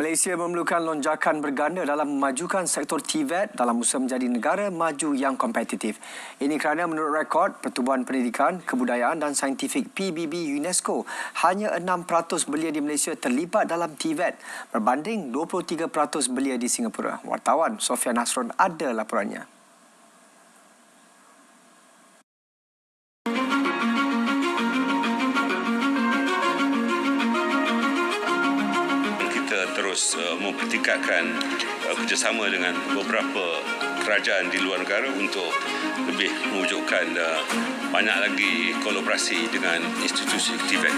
Malaysia memerlukan lonjakan berganda dalam memajukan sektor TVET dalam usaha menjadi negara maju yang kompetitif. Ini kerana menurut rekod Pertubuhan Pendidikan, Kebudayaan dan Saintifik PBB UNESCO, hanya 6% belia di Malaysia terlibat dalam TVET berbanding 23% belia di Singapura. Wartawan Sofia Nasron ada laporannya. Terus mempertingkatkan kerjasama dengan beberapa kerajaan di luar negara untuk lebih mewujudkan banyak lagi kolaborasi dengan institusi TVET.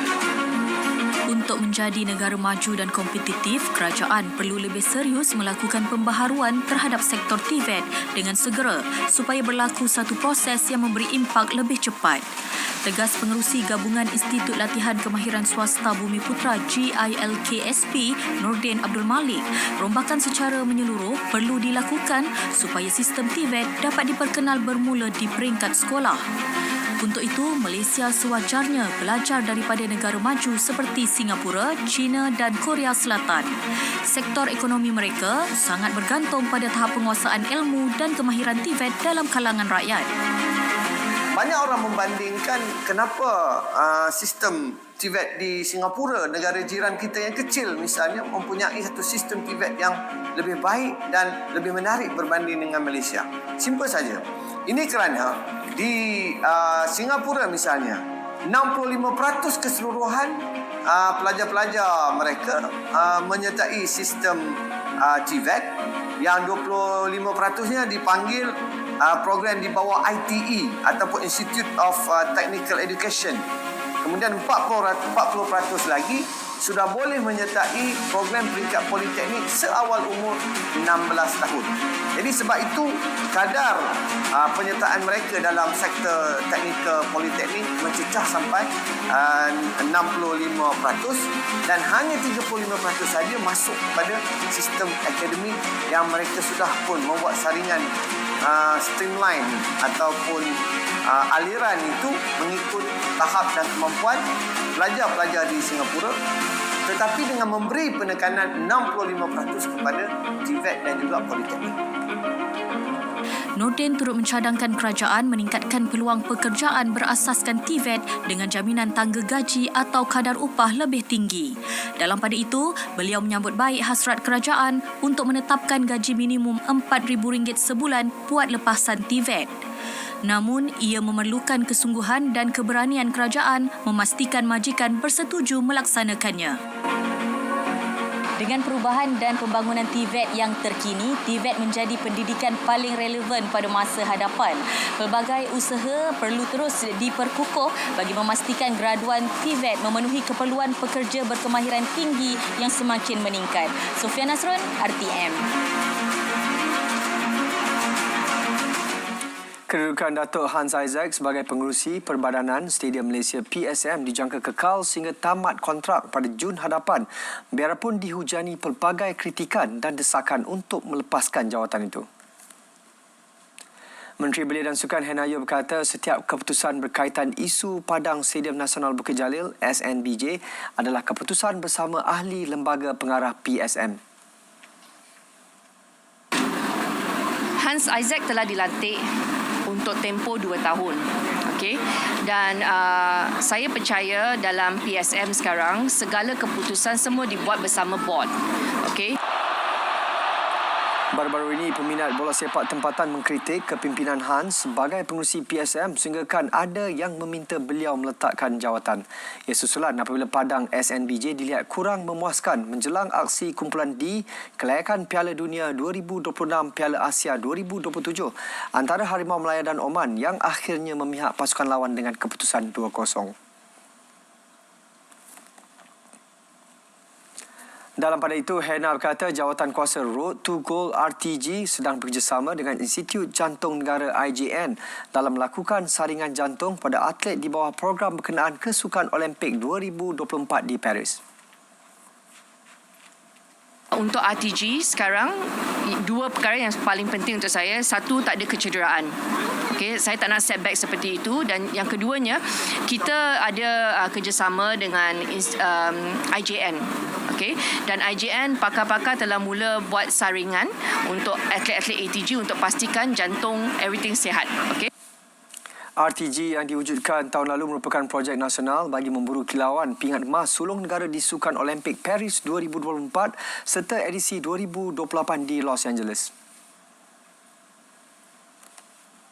Untuk menjadi negara maju dan kompetitif, kerajaan perlu lebih serius melakukan pembaharuan terhadap sektor TVET dengan segera supaya berlaku satu proses yang memberi impak lebih cepat. Tegas Pengerusi Gabungan Institut Latihan Kemahiran Swasta Bumiputra GILKSP, Nordin Abdul Malik, rombakan secara menyeluruh perlu dilakukan supaya sistem TVET dapat diperkenal bermula di peringkat sekolah. Untuk itu, Malaysia sewajarnya belajar daripada negara maju seperti Singapura, China dan Korea Selatan. Sektor ekonomi mereka sangat bergantung pada tahap penguasaan ilmu dan kemahiran TVET dalam kalangan rakyat. Banyak orang membandingkan kenapa sistem TVET di Singapura, negara jiran kita yang kecil misalnya, mempunyai satu sistem TVET yang lebih baik dan lebih menarik berbanding dengan Malaysia. Simple saja. Ini kerana di Singapura misalnya, 65% keseluruhan pelajar-pelajar mereka menyertai sistem TVET, yang 25%-nya dipanggil program di bawah ITE ataupun Institute of Technical Education. Kemudian 40% lagi sudah boleh menyertai program peringkat politeknik seawal umur 16 tahun. Jadi sebab itu kadar penyertaan mereka dalam sektor teknikal politeknik mencecah sampai 65% dan hanya 35% saja masuk pada sistem akademik yang mereka sudah pun membuat saringan streamline ataupun aliran itu mengikut tahap dan kemampuan pelajar-pelajar di Singapura, tetapi dengan memberi penekanan 65% kepada TVET dan juga politeknik. Nordin turut mencadangkan kerajaan meningkatkan peluang pekerjaan berasaskan TVET dengan jaminan tangga gaji atau kadar upah lebih tinggi. Dalam pada itu, beliau menyambut baik hasrat kerajaan untuk menetapkan gaji minimum RM4,000 sebulan buat lepasan TVET. Namun, ia memerlukan kesungguhan dan keberanian kerajaan memastikan majikan bersetuju melaksanakannya. Dengan perubahan dan pembangunan TVET yang terkini, TVET menjadi pendidikan paling relevan pada masa hadapan. Pelbagai usaha perlu terus diperkukuh bagi memastikan graduan TVET memenuhi keperluan pekerja berkemahiran tinggi yang semakin meningkat. Sofia Nasron, RTM. Kedudukan Datuk Hans Isaac sebagai pengerusi Perbadanan Stadium Malaysia PSM dijangka kekal sehingga tamat kontrak pada Jun hadapan, biarpun dihujani pelbagai kritikan dan desakan untuk melepaskan jawatan itu. Menteri Belia dan Sukan Henayo berkata setiap keputusan berkaitan isu padang Stadium Nasional Bukit Jalil SNBJ adalah keputusan bersama ahli lembaga pengarah PSM. Hans Isaac telah dilantik untuk tempoh 2 tahun. Okey. Dan saya percaya dalam PSM sekarang segala keputusan semua dibuat bersama board. Okey. Baru-baru ini, peminat bola sepak tempatan mengkritik kepimpinan Hans sebagai pengerusi PSM sehinggakan ada yang meminta beliau meletakkan jawatan. Ia susulan apabila padang SNBJ dilihat kurang memuaskan menjelang aksi kumpulan D kelayakan Piala Dunia 2026 Piala Asia 2027 antara Harimau Melaya dan Oman yang akhirnya memihak pasukan lawan dengan keputusan 2-0. Dalam pada itu, Hena berkata jawatan kuasa Road to Goal RTG sedang bekerjasama dengan Institut Jantung Negara IJN dalam melakukan saringan jantung pada atlet di bawah program berkenaan kesukan Olimpik 2024 di Paris. Untuk RTG sekarang, dua perkara yang paling penting untuk saya. Satu, tak ada kecederaan. Okay, saya tak nak setback seperti itu. Dan yang keduanya, kita ada kerjasama dengan IJN. Okay? Dan IJN, pakar-pakar telah mula buat saringan untuk atlet-atlet ATG untuk pastikan jantung everything sihat. Okay? RTG yang diwujudkan tahun lalu merupakan projek nasional bagi memburu kilauan pingat emas sulung negara di Sukan Olimpik Paris 2024 serta edisi 2028 di Los Angeles.